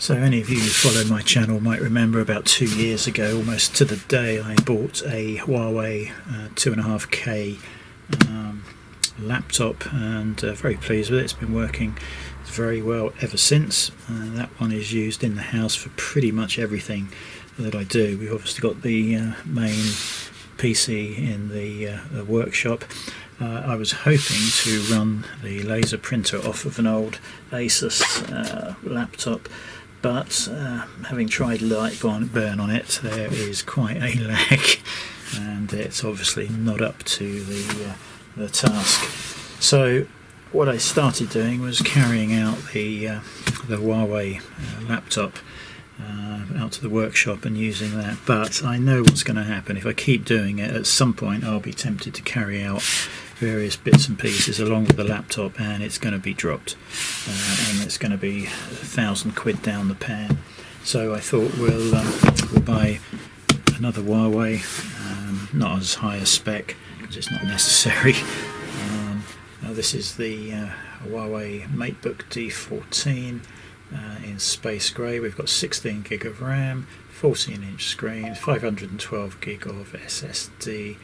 So any of you who follow my channel might remember about 2 years ago, almost to the day, I bought a Huawei 2.5K laptop, and very pleased with it. It's been working very well ever since. That one is used in the house for pretty much everything that I do. We've obviously got the main PC in the workshop. I was hoping to run the laser printer off of an old Asus laptop, but having tried Lightburn on it, there is quite a lag, and it's obviously not up to the task. So what I started doing was carrying out the Huawei laptop out to the workshop and using that. But I know what's going to happen. If I keep doing it, at some point I'll be tempted to carry out various bits and pieces along with the laptop, and it's going to be dropped, and it's going to be £1,000 down the pan. So I thought we'll buy another Huawei, not as high a spec because it's not necessary. This is the Huawei Matebook D14 in space grey. We've got 16 gig of RAM, 14-inch screen, 512 gig of SSD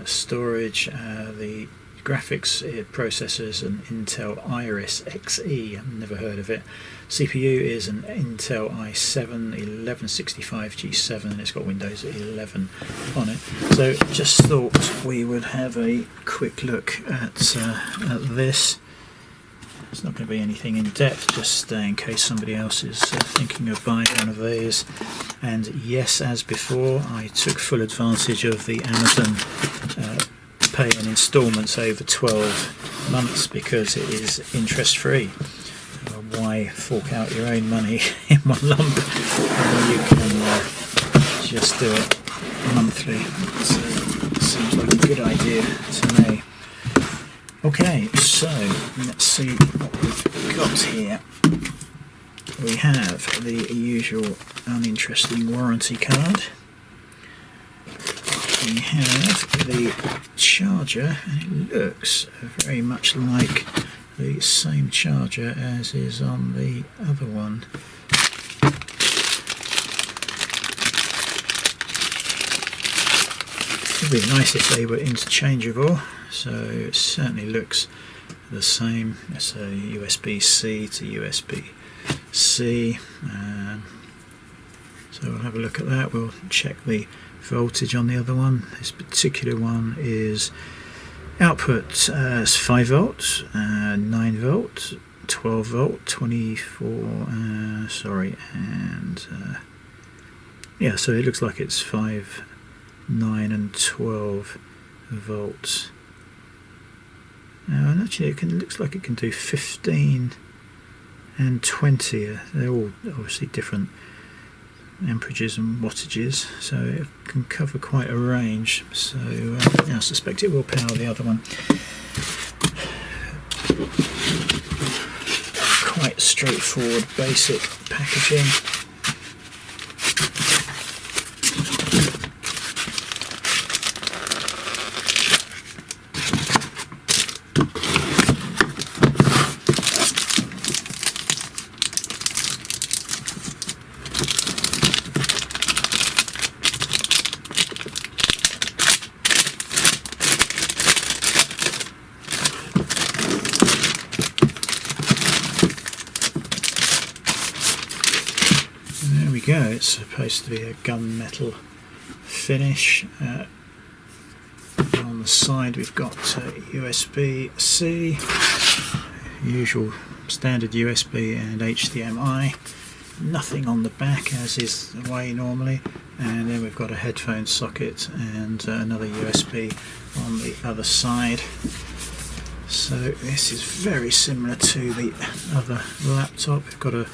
storage. The graphics processors an Intel Iris Xe, I've never heard of it. CPU is an Intel i7 1165 G7, and it's got Windows 11 on it. So just thought we would have a quick look at this. It's not going to be anything in depth, just in case somebody else is thinking of buying one of these. And yes, as before, I took full advantage of the Amazon pay in instalments over 12 months because it is interest free. Why fork out your own money in one lump when you can just do it monthly? It seems like a good idea to me. Okay, so let's see what we've got here. We have the usual uninteresting warranty card. We have the charger, and it looks very much like the same charger as is on the other one. It would be nice if they were interchangeable. So it certainly looks the same. It's a USB-C to USB-C. So we'll have a look at that. We'll check the voltage on the other one. This particular one is output is 5 volts, 9 volt, 12 volt, 24. And yeah. So it looks like it's 5, 9, and 12 volts. And actually it looks like it can do 15 and 20. They're all obviously different amperages and wattages, so it can cover quite a range. So I suspect it will power the other one. Quite straightforward, basic packaging. There we go, it's supposed to be a gunmetal finish. On the side we've got USB-C, usual standard USB and HDMI. Nothing on the back as is the way normally, and then we've got a headphone socket and another USB on the other side. So this is very similar to the other laptop. We've got a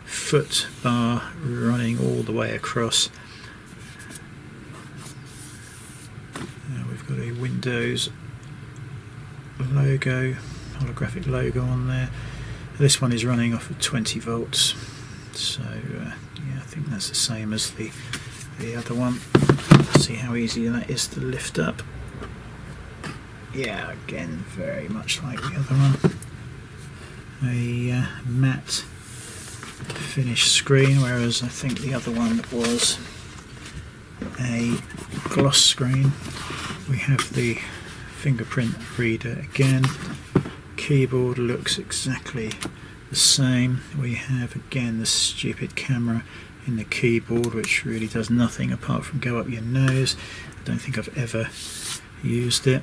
foot bar running all the way across. We've got a Windows logo, holographic logo on there. This one is running off of 20 volts. So yeah, I think that's the same as the other one. See how easy that is to lift up. Yeah, again, very much like the other one. A matte finished screen, whereas I think the other one was a gloss screen. We have the fingerprint reader again. Keyboard looks exactly the same. We have again the stupid camera in the keyboard, which really does nothing apart from go up your nose. I don't think I've ever used it.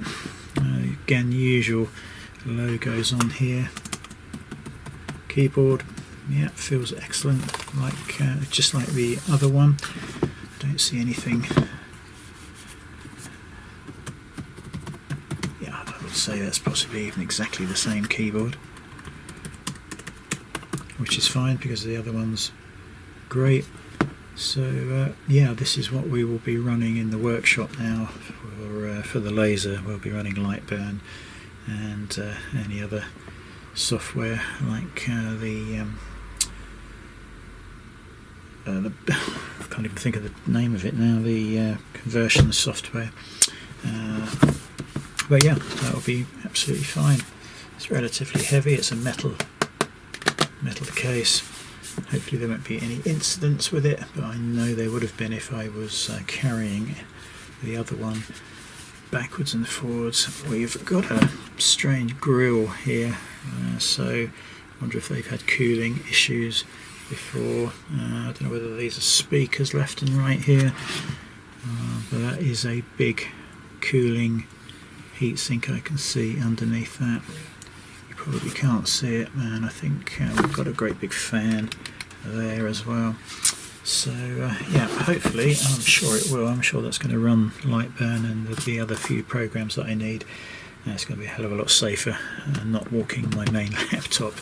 Again, usual logos on here. Keyboard, yeah, feels excellent, like just like the other one. Don't see anything. Yeah, I would say that's possibly even exactly the same keyboard, which is fine because the other one's great. So yeah, this is what we will be running in the workshop now for the laser. We'll be running Lightburn and any other software like I can't even think of the name of it now, the conversion software, but yeah, that will be absolutely fine. It's relatively heavy, it's a metal case. Hopefully there won't be any incidents with it, but I know there would have been if I was carrying the other one backwards and forwards. We've got a strange grill here, so I wonder if they've had cooling issues before. I don't know whether these are speakers left and right here, but that is a big cooling heatsink I can see underneath that. You probably can't see it, and I think we've got a great big fan there as well. So yeah, hopefully, I'm sure it will. I'm sure that's going to run Lightburn and the other few programs that I need. It's going to be a hell of a lot safer not walking my main laptop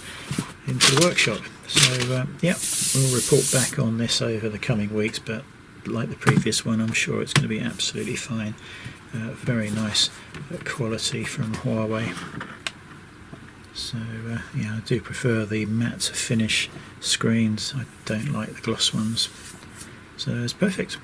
into the workshop. So yeah, we'll report back on this over the coming weeks, but like the previous one, I'm sure it's going to be absolutely fine. Very nice quality from Huawei. So yeah, I do prefer the matte finish screens. I don't like the gloss ones. So it's perfect.